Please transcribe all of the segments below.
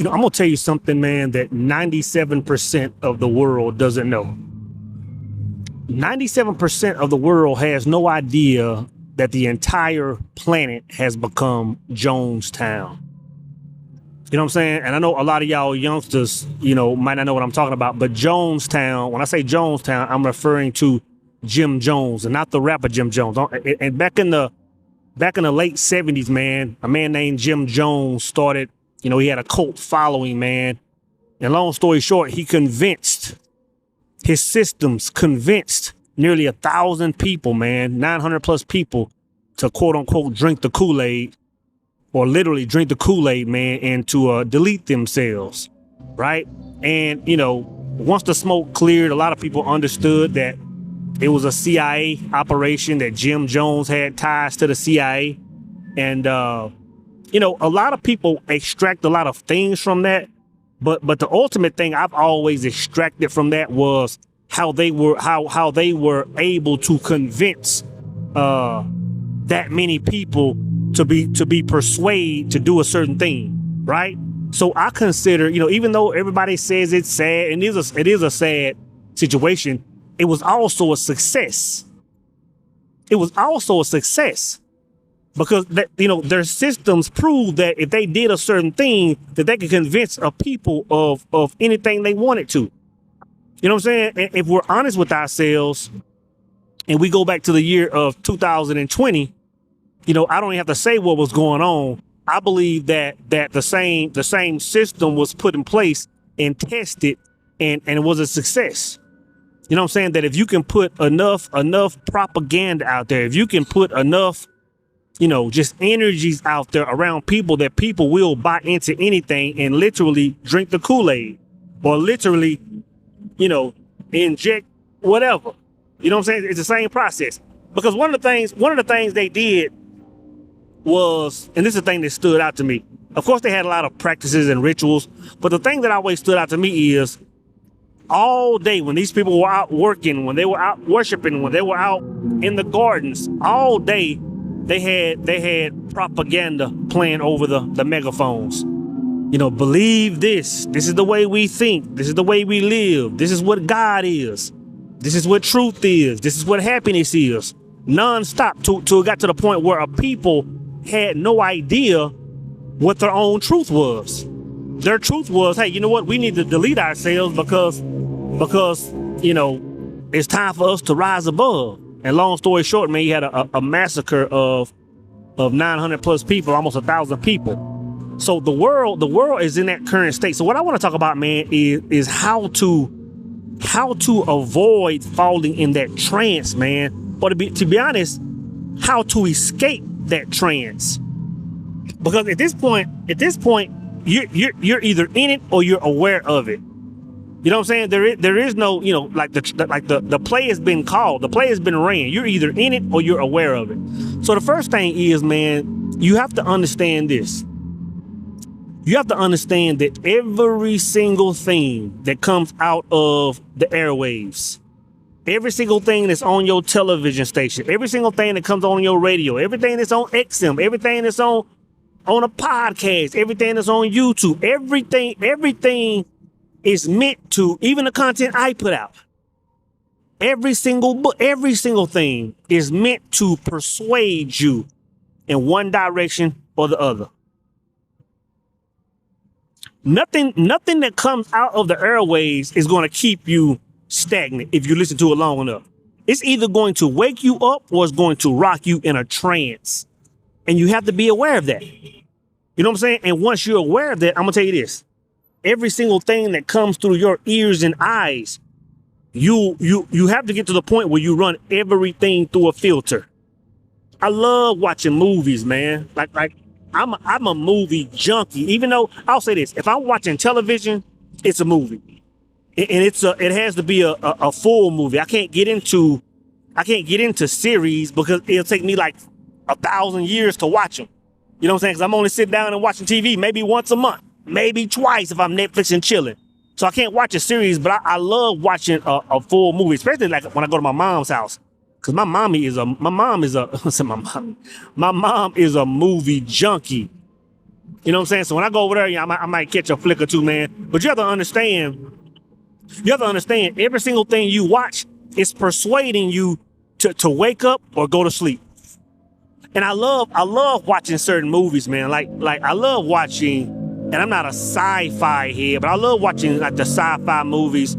I'm gonna tell you something, man, that 97% of the world doesn't know. 97% of the world has no idea that the entire planet has become Jonestown. You know what I'm saying? And I know a lot of y'all youngsters, might not know what I'm talking about, but Jonestown, when I say Jonestown, I'm referring to Jim Jones and not the rapper Jim Jones. And back in the late 70s, man, a man named Jim Jones started, he had a cult following, man. And long story short, his systems convinced nearly 1,000 people, man, 900 plus people to quote unquote drink the Kool-Aid, or literally drink the Kool-Aid, man, and to delete themselves, right? And, once the smoke cleared, a lot of people understood that it was a CIA operation, that Jim Jones had ties to the CIA. And, a lot of people extract a lot of things from that. But the ultimate thing I've always extracted from that was how they were able to convince that many people to be persuaded to do a certain thing, right? So I consider, even though everybody says it's sad, and it is a sad situation, it was also a success. It was also a success because their systems proved that if they did a certain thing, that they could convince a people of anything they wanted to. You know what I'm saying? And if we're honest with ourselves, and we go back to the year of 2020. I don't even have to say what was going on. I believe that the same system was put in place and tested, and it was a success. You know what I'm saying? That if you can put enough propaganda out there, if you can put enough, just energies out there around people, that people will buy into anything and literally drink the Kool-Aid, or literally, inject whatever. You know what I'm saying? It's the same process. Because one of the things they did was, and this is the thing that stood out to me. Of course, they had a lot of practices and rituals, but the thing that always stood out to me is all day when these people were out working, when they were out worshiping, when they were out in the gardens, all day they had propaganda playing over the megaphones. Believe this. This is the way we think. This is the way we live. This is what God is. This is what truth is. This is what happiness is. Non-stop till it got to the point where a people had no idea what their own truth was. Their truth was, hey, you know what? We need to delete ourselves because it's time for us to rise above. And long story short, man, you had a massacre of 900 plus people, almost 1,000 people. So the world is in that current state. So what I want to talk about, man, is how to avoid falling in that trance, man. Or to be honest, how to escape that trance. Because at this point, you're either in it or you're aware of it. You know what I'm saying? There is no, like the play has been called, the play has been ran. You're either in it or you're aware of it. So the first thing is, man, you have to understand this. You have to understand that every single thing that comes out of the airwaves, every single thing that's on your television station, every single thing that comes on your radio, everything that's on XM, everything that's on a podcast, everything that's on YouTube, everything is meant to, even the content I put out, every single book, every single thing is meant to persuade you in one direction or the other. Nothing that comes out of the airways is going to keep you stagnant if you listen to it long enough. It's either going to wake you up or it's going to rock you in a trance. And you have to be aware of that. You know what I'm saying? And once you're aware of that, I'm going to tell you this. Every single thing that comes through your ears and eyes, you have to get to the point where you run everything through a filter. I love watching movies, man. Like I'm a movie junkie. Even though I'll say this, if I'm watching television, it's a movie, and it has to be a full movie. I can't get into series because it'll take me like 1,000 years to watch them. You know what I'm saying? Because I'm only sitting down and watching TV maybe once a month, maybe twice if I'm Netflix and chilling. So I can't watch a series, but I love watching a full movie, especially like when I go to my mom's house. Cause my mom is a movie junkie. You know what I'm saying? So when I go over there, yeah, I might catch a flick or two, man. But you have to understand, every single thing you watch is persuading you to wake up or go to sleep. And I love watching certain movies, man. Like I love watching, and I'm not a sci-fi head, but I love watching like the sci-fi movies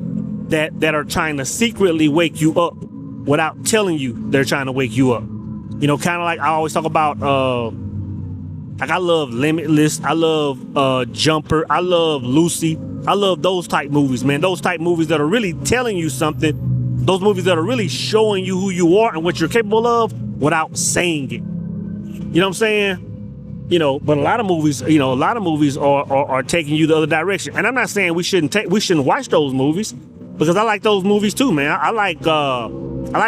that are trying to secretly wake you up without telling you they're trying to wake you up. You know, kind of like I always talk about, like I love Limitless, I love Jumper, I love Lucy, I love those type movies, man. Those type movies that are really telling you something, those movies that are really showing you who you are and what you're capable of without saying it. You know what I'm saying? You know, but a lot of movies are taking you the other direction. And I'm not saying we shouldn't watch those movies, because I like those movies too, man. I like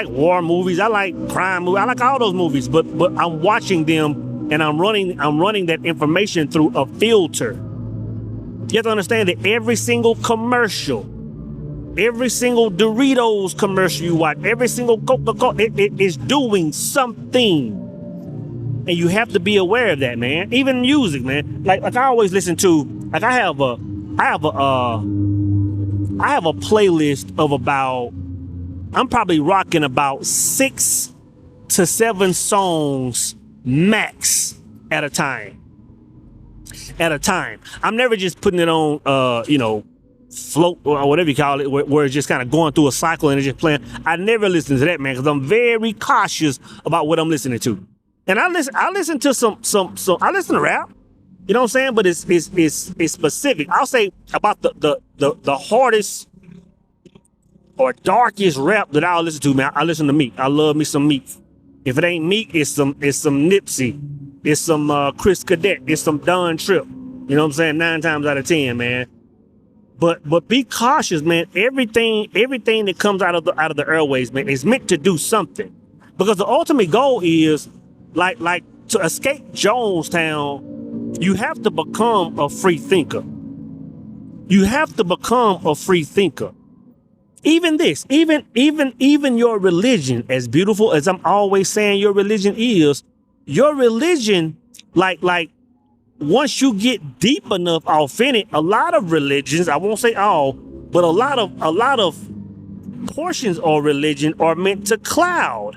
war movies, I like crime movies, I like all those movies, but I'm watching them and I'm running that information through a filter. You have to understand that every single commercial, every single Doritos commercial you watch, every single Coca-Cola, it is doing something. And you have to be aware of that, man. Even music, man. Like I always listen to, like I have a playlist of about, I'm probably rocking about 6 to 7 songs max at a time. I'm never just putting it on, float or whatever you call it, where it's just kind of going through a cycle and it's just playing. I never listen to that, man, because I'm very cautious about what I'm listening to. And I listen to some I listen to rap, you know what I'm saying? But it's specific. I'll say about the hardest or darkest rap that I'll listen to, man. I listen to Meek. I love me some Meek. If it ain't Meek, it's some Nipsey, it's some Chris Cadet, it's some Don Tripp. You know what I'm saying? 9 times out of 10, man. But be cautious, man. Everything that comes out of the airways, man, is meant to do something. Because the ultimate goal is like to escape Jonestown, you have to become a free thinker. You have to become a free thinker. Even your religion, as beautiful as I'm always saying your religion is, your religion, like once you get deep enough off in it, a lot of religions, I won't say all, but a lot of portions of religion are meant to cloud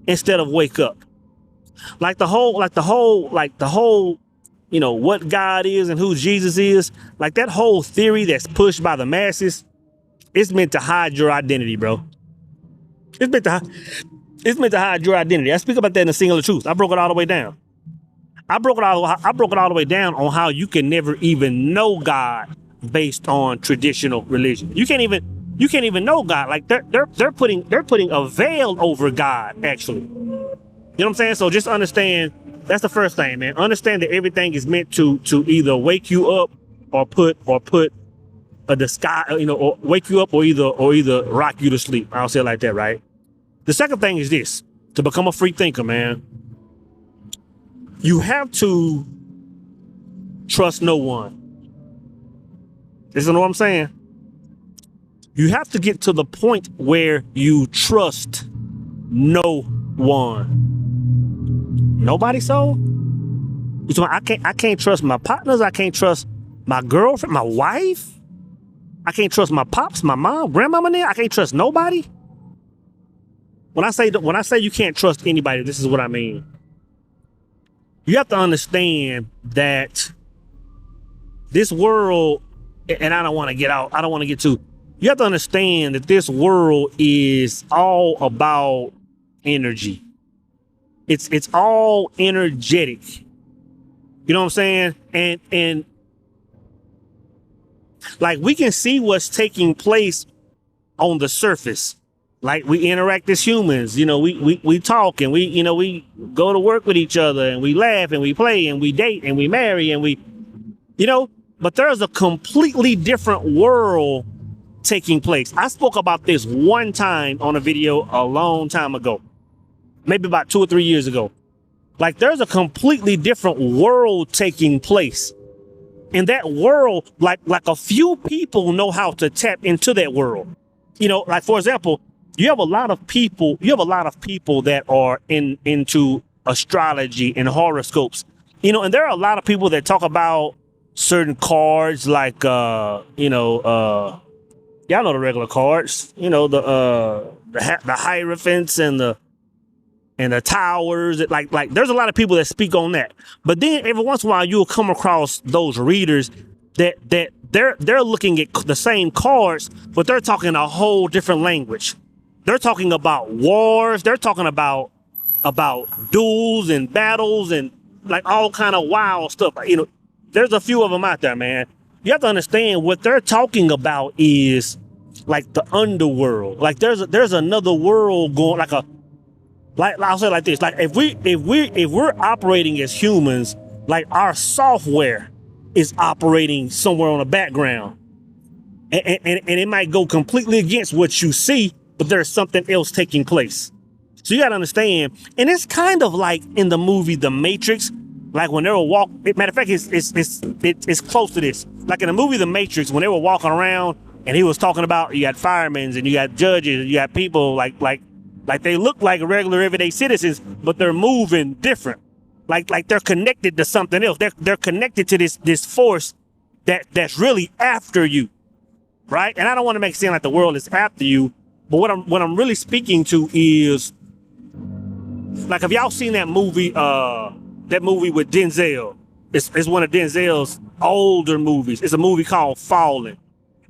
instead of wake up. Like the whole, you know, what God is and who Jesus is, like that whole theory that's pushed by the masses, it's meant to hide your identity, bro. It's meant to hide your identity. I speak about that in A Singular Truth. I broke it all the way down. I broke it all the way down on how you can never even know God based on traditional religion. You can't even know God. Like they're putting a veil over God, actually. You know what I'm saying? So just understand, that's the first thing, man. Understand that everything is meant to either wake you up or put a disguise, you know, or wake you up or either rock you to sleep. I'll say it like that, right? The second thing is this: to become a free thinker, man, you have to trust no one. Listen to what I'm saying? You have to get to the point where you trust no one. Nobody, so? I can't trust my partners. I can't trust my girlfriend, my wife. I can't trust my pops, my mom, grandmama. There. I can't trust nobody. When I say you can't trust anybody, this is what I mean. You have to understand that this world, and I don't want to get out. I don't want to get too. You have to understand that this world is all about energy. It's all energetic. You know what I'm saying? And like we can see what's taking place on the surface. Like we interact as humans, you know, we talk and we go to work with each other and we laugh and we play and we date and we marry and we, you know, but there's a completely different world taking place. I spoke about this one time on a video a long time ago, maybe about 2 or 3 years ago. Like there's a completely different world taking place. In that world, like a few people know how to tap into that world. You know, like for example, you have a lot of people that are into astrology and horoscopes and there are a lot of people that talk about certain cards like, y'all know the regular cards, the Hierophants and the towers. Like there's a lot of people that speak on that. But then every once in a while you'll come across those readers that they're looking at the same cards, but they're talking a whole different language. They're talking about wars. They're talking about duels and battles and like all kind of wild stuff. There's a few of them out there, man. You have to understand what they're talking about is like the underworld. Like there's another world going, like I'll say it like this. Like if we're operating as humans, like our software is operating somewhere on the background. And it might go completely against what you see, but there's something else taking place. So you gotta understand, and it's kind of like in the movie The Matrix, like when they were matter of fact, it's close to this. Like in the movie The Matrix, when they were walking around and he was talking about, you got firemen and you got judges and you got people like they look like regular everyday citizens, but they're moving different. Like they're connected to something else. They're connected to this force that's really after you, right? And I don't want to make it seem like the world is after you, but what I'm really speaking to is, like, have y'all seen that movie with Denzel? It's one of Denzel's older movies. It's a movie called Fallen.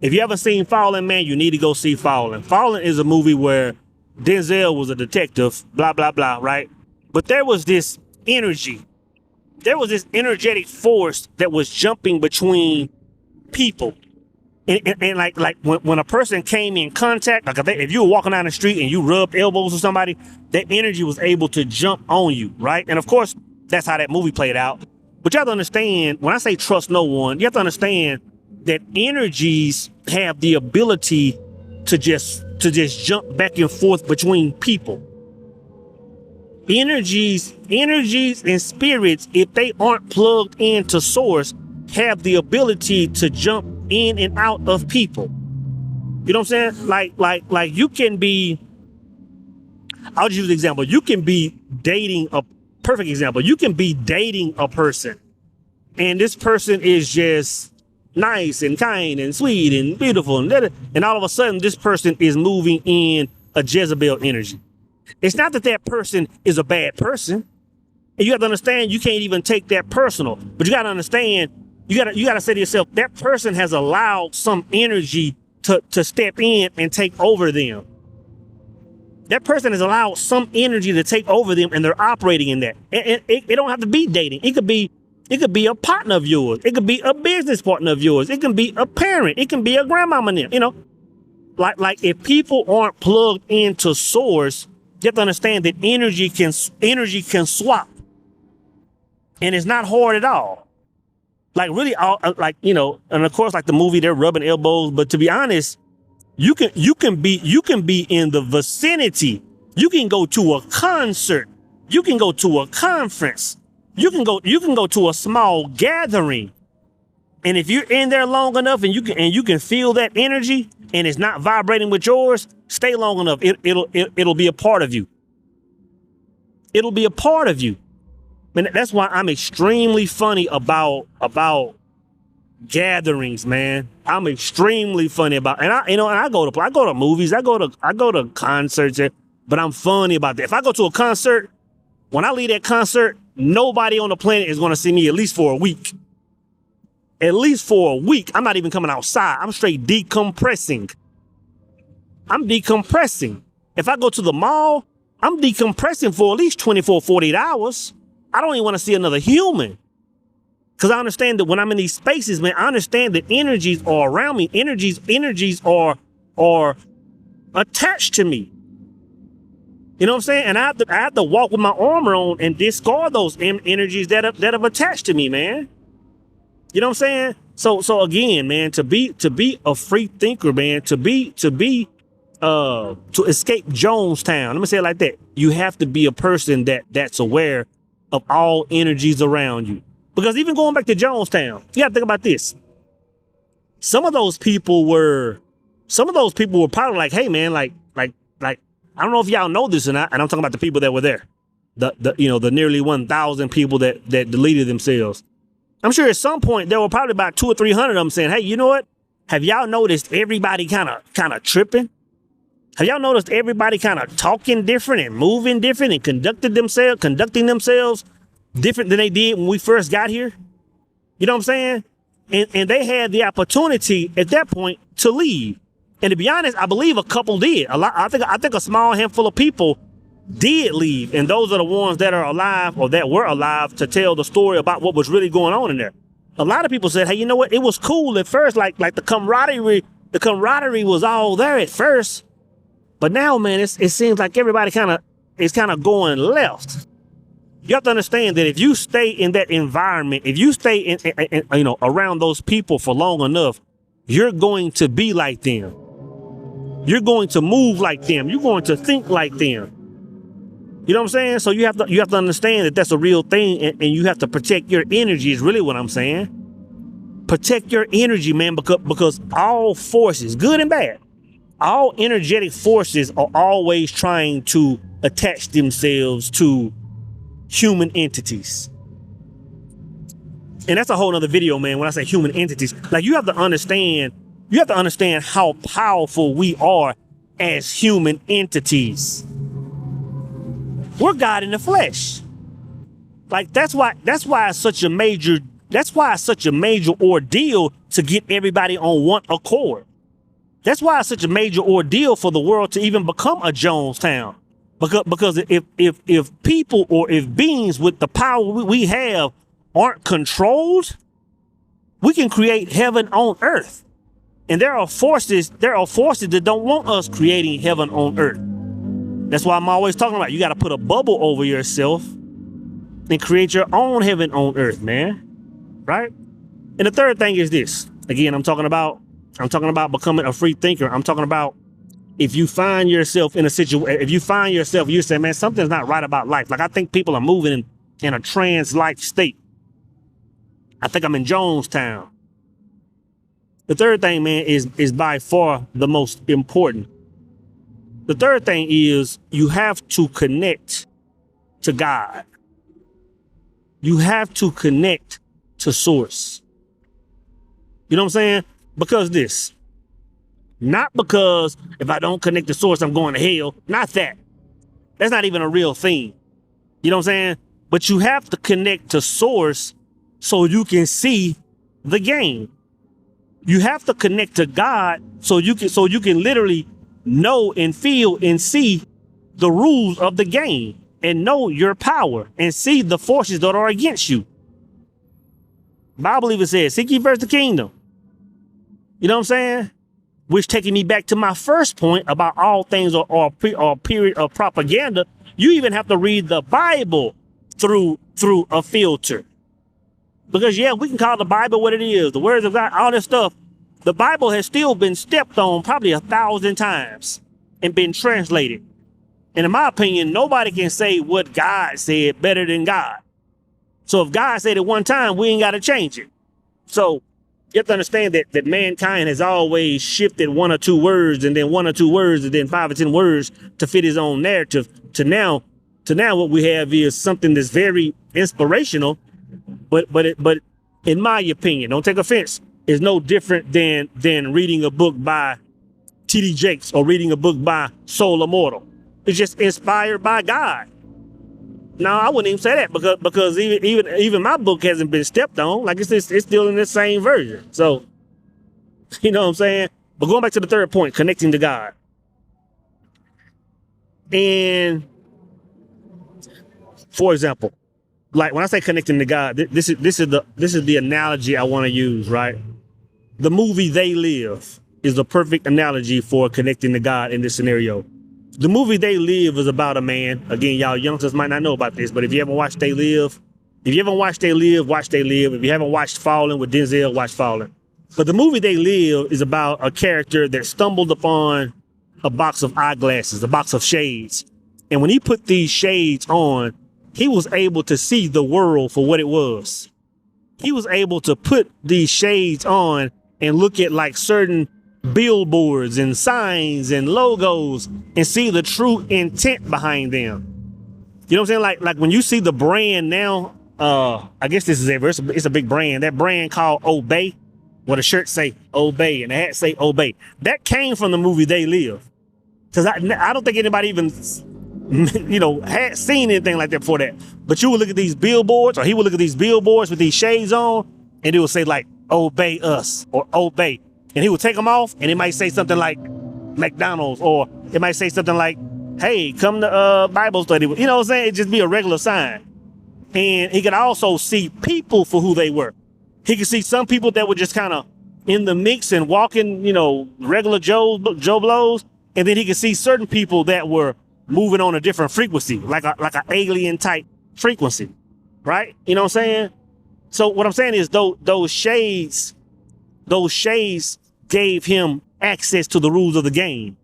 If you haven't seen Fallen, man, you need to go see Fallen. Fallen is a movie where Denzel was a detective, blah, blah, blah, right? But there was this energy. There was this energetic force that was jumping between people. And like when a person came in contact, like if you were walking down the street and you rubbed elbows with somebody, that energy was able to jump on you, right? And of course, that's how that movie played out. But you have to understand, when I say trust no one, you have to understand that energies have the ability to just jump back and forth between people. Energies and spirits, if they aren't plugged into source, have the ability to jump in and out of people. You know what I'm saying? Like you can be, I'll just use an example. You can be dating a perfect example. You can be dating a person and this person is just nice and kind and sweet and beautiful and all of a sudden this person is moving in a Jezebel energy. It's not that person is a bad person. And you have to understand, you can't even take that personal, but you got to understand, you got to say to yourself, that person has allowed some energy to step in and take over them. That person has allowed some energy to take over them and they're operating in that. And it don't have to be dating. It could be a partner of yours. It could be a business partner of yours. It can be a parent. It can be a grandmama. Like if people aren't plugged into source, you have to understand that energy can swap. And it's not hard at all. Like really, and of course, like the movie, they're rubbing elbows. But to be honest, you can be in the vicinity. You can go to a concert. You can go to a conference. You can go to a small gathering. And if you're in there long enough and you can feel that energy and it's not vibrating with yours, stay long enough. It'll be a part of you. It'll be a part of you. And that's why I'm extremely funny about gatherings, man. I'm extremely funny about, and I go to movies, I go to concerts, but I'm funny about that. If I go to a concert, when I leave that concert, nobody on the planet is going to see me at least for a week. At least for a week. I'm not even coming outside. I'm straight decompressing. I'm decompressing. If I go to the mall, I'm decompressing for at least 24, 48 hours. I don't even want to see another human. Because I understand that when I'm in these spaces, man, I understand that energies are around me. Energies are attached to me. You know what I'm saying? And I have to walk with my armor on and discard those energies that have attached to me, man. You know what I'm saying? So again, man, to be a free thinker, man, to escape Jonestown, let me say it like that. You have to be a person that's aware of all energies around you. Because even going back to Jonestown, you got to think about this. Some of those people were probably like, hey man, like, I don't know if y'all know this or not, and I'm talking about the people that were there. the nearly 1,000 people that deleted themselves. I'm sure at some point there were probably about 200 or 300 of them saying, hey, you know what? Have y'all noticed everybody kind of tripping? Have y'all noticed everybody kind of talking different and moving different and conducting themselves different than they did when we first got here? You know what I'm saying? And they had the opportunity at that point to leave. And to be honest, I believe a couple did. I think a small handful of people did leave, and those are the ones that are alive or that were alive to tell the story about what was really going on in there. A lot of people said, hey, you know what? It was cool at first, like the camaraderie was all there at first, but now, man, it seems like everybody is kind of going left. You have to understand that if you stay in that environment, if you stay in around those people for long enough, you're going to be like them. You're going to move like them. You're going to think like them. You know what I'm saying? So you have to understand that that's a real thing, and you have to protect your energy is really what I'm saying. Protect your energy, man, because all forces, good and bad, all energetic forces are always trying to attach themselves to human entities. And that's a whole nother video, man, when I say human entities. Like, you have to understand how powerful we are as human entities. We're God in the flesh. Like, that's why it's such a major ordeal to get everybody on one accord. That's why it's such a major ordeal for the world to even become a Jonestown. Because if people or if beings with the power we have aren't controlled, we can create heaven on earth. And there are forces that don't want us creating heaven on earth. That's why I'm always talking about you got to put a bubble over yourself and create your own heaven on earth, man. Right? And the third thing is this. Again, I'm talking about becoming a free thinker. I'm talking about if you find yourself in a situation, you say, man, something's not right about life. Like, I think people are moving in a trans-like state. I think I'm in Jonestown. The third thing, man, is by far the most important. The third thing is you have to connect to God. You have to connect to source. You know what I'm saying? Because not because if I don't connect to source, I'm going to hell. Not that. That's not even a real thing. You know what I'm saying? But you have to connect to source so you can see the game. You have to connect to God so you can literally know and feel and see the rules of the game and know your power and see the forces that are against you. The Bible even says, seek ye first the kingdom. You know what I'm saying? Which taking me back to my first point about all things are a period of propaganda. You even have to read the Bible through a filter. Because, yeah, we can call the Bible what it is, the words of God, all this stuff. The Bible has still been stepped on probably 1,000 times and been translated. And in my opinion, nobody can say what God said better than God. So if God said it one time, we ain't got to change it. So you have to understand that mankind has always shifted one or two words and then 1 or 2 words and then 5 or 10 words to fit his own narrative. To now what we have is something that's very inspirational, but in my opinion, don't take offense, is no different than reading a book by T.D. Jakes or reading a book by Soul Immortal. It's just inspired by God. No, I wouldn't even say that because even my book hasn't been stepped on. Like, it's still in the same version. So, you know what I'm saying? But going back to the third point, connecting to God. And for example, like when I say connecting to God, this is the analogy I want to use, right? The movie They Live is the perfect analogy for connecting to God in this scenario. The movie They Live is about a man. Again, y'all youngsters might not know about this, but if you haven't watched They Live, watch They Live. If you haven't watched Fallen with Denzel, watch Fallen. But the movie They Live is about a character that stumbled upon a box of eyeglasses, a box of shades. And when he put these shades on, he was able to see the world for what it was. He was able to put these shades on and look at like certain billboards and signs and logos and see the true intent behind them. You know what I'm saying? Like when you see the brand now, I guess this is ever. It's a big brand. That brand called Obey, where the shirt say Obey and the hat say Obey. That came from the movie They Live. Because I don't think anybody even, had seen anything like that before that. But you would look at these billboards, or he would look at these billboards with these shades on, and it would say like, obey us, or obey. And he would take them off, and it might say something like McDonald's, or it might say something like, hey, come to Bible study. You know what I'm saying? It'd just be a regular sign. And he could also see people for who they were. He could see some people that were just kind of in the mix and walking, regular Joe Blows. And then he could see certain people that were moving on a different frequency, like an alien type frequency, right? You know what I'm saying? So what I'm saying is those shades gave him access to the rules of the game.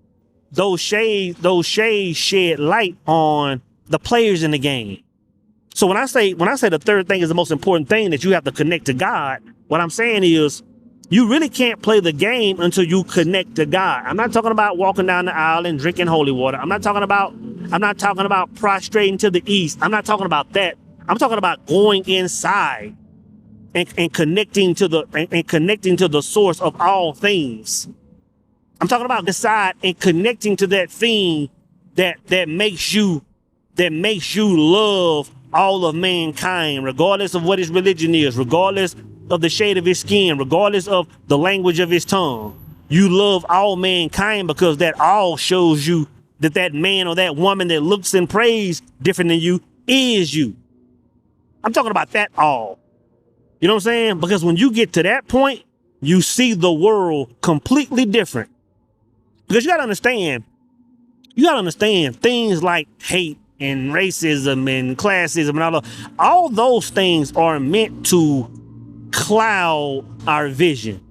Those shades shed light on the players in the game. So when I say the third thing is the most important thing, that you have to connect to God, what I'm saying is you really can't play the game until you connect to God. I'm not talking about walking down the aisle and drinking holy water. I'm not talking about prostrating to the east. I'm not talking about that. I'm talking about going inside and connecting to the source of all things. I'm talking about inside and connecting to that thing that makes you love all of mankind, regardless of what his religion is, regardless of the shade of his skin, regardless of the language of his tongue. You love all mankind because that all shows you that man or that woman that looks and prays different than you is you. I'm talking about that all. You know what I'm saying? Because when you get to that point, you see the world completely different. Because you gotta understand things like hate and racism and classism and all those things are meant to cloud our vision.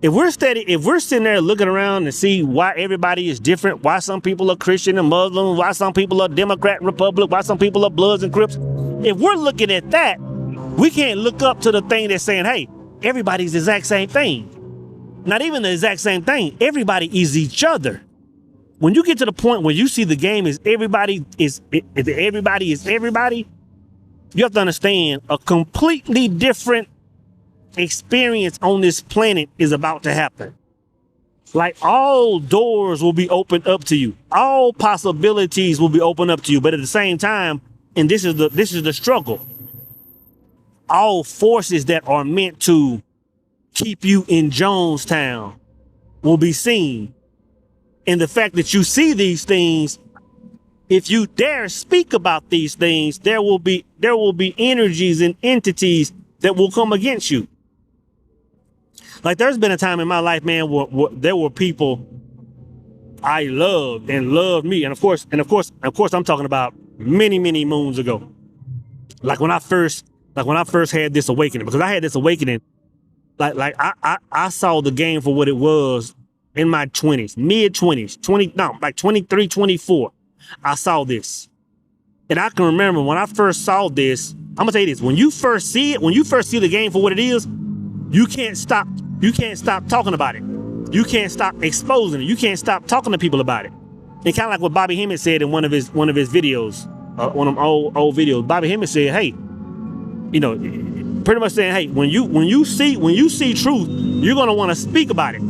If we're sitting there looking around and see why everybody is different, why some people are Christian and Muslim, why some people are Democrat and Republican, why some people are Bloods and Crips, if we're looking at that, we can't look up to the thing that's saying, hey, everybody's the exact same thing. Not even the exact same thing. Everybody is each other. When you get to the point where you see the game as everybody is everybody, you have to understand a completely different experience on this planet is about to happen. Like all doors will be opened up to you. All possibilities will be opened up to you. But at the same time, and this is the struggle, all forces that are meant to keep you in Jonestown will be seen. And the fact that you see these things, if you dare speak about these things, there will be energies and entities that will come against you. Like there's been a time in my life, man, where there were people I loved and loved me. And of course, I'm talking about many, many moons ago. Like when I first had this awakening, because I had this awakening, like I saw the game for what it was in my 20s, mid 20s, like 23, 24. I saw this. And I can remember when I first saw this, I'm gonna tell you this, when you first see the game for what it is, you can't stop talking about it. You can't stop exposing it. You can't stop talking to people about it. And kind of like what Bobby Hemmett said in one of his videos, one of them old videos. Bobby Hemmett said, hey, pretty much saying, hey, when you see truth, you're gonna want to speak about it.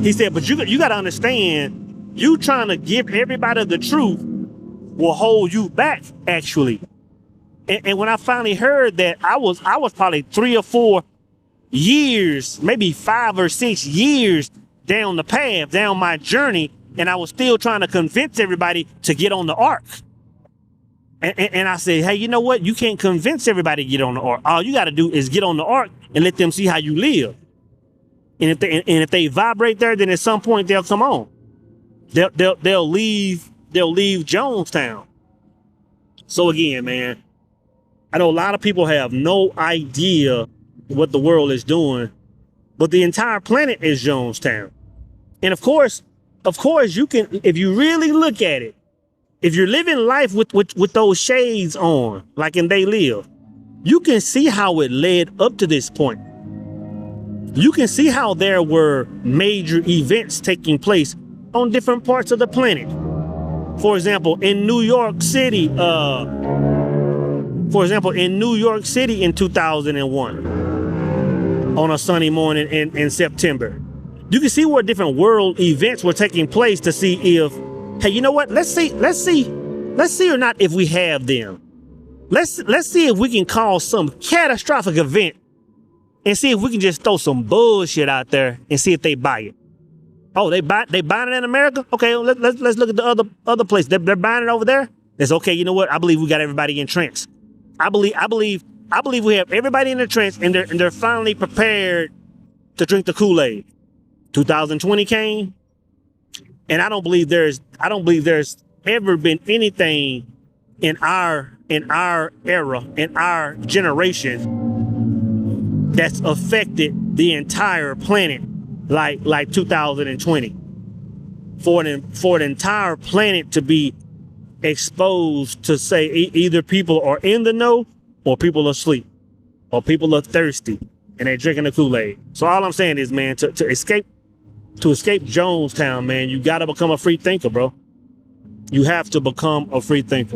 He said, but you got to understand, you trying to give everybody the truth will hold you back, actually. And when I finally heard that, I was probably 3 or 4 years, maybe 5 or 6 years down the path, down my journey, and I was still trying to convince everybody to get on the ark. And I said, hey, you know what? You can't convince everybody to get on the ark. All you got to do is get on the ark and let them see how you live. And if they vibrate there, then at some point they'll come on. They'll leave Jonestown. So again, man, I know a lot of people have no idea what the world is doing, but the entire planet is Jonestown. And of course, you can, if you really look at it, if you're living life with those shades on, like in They Live, you can see how it led up to this point. You can see how there were major events taking place on different parts of the planet. For example, in New York City, in 2001, on a sunny morning in September, you can see where different world events were taking place to see if, hey, you know what? Let's see or not if we have them. Let's see if we can cause some catastrophic event and see if we can just throw some bullshit out there and see if they buy it. Oh, they buying it in America? Okay, let's look at the other place. They're buying it over there. It's okay. You know what? I believe we got everybody entrenched. I believe we have everybody in the trench, and they're finally prepared to drink the Kool-Aid. 2020 came, and I don't believe there's ever been anything in our era, in our generation, that's affected the entire planet like 2020. For an entire planet to be exposed to, say, either people are in the know or people are asleep or people are thirsty and they're drinking the Kool-Aid. So all I'm saying is, man, to escape Jonestown, man, you got to become a free thinker, bro. You have to become a free thinker.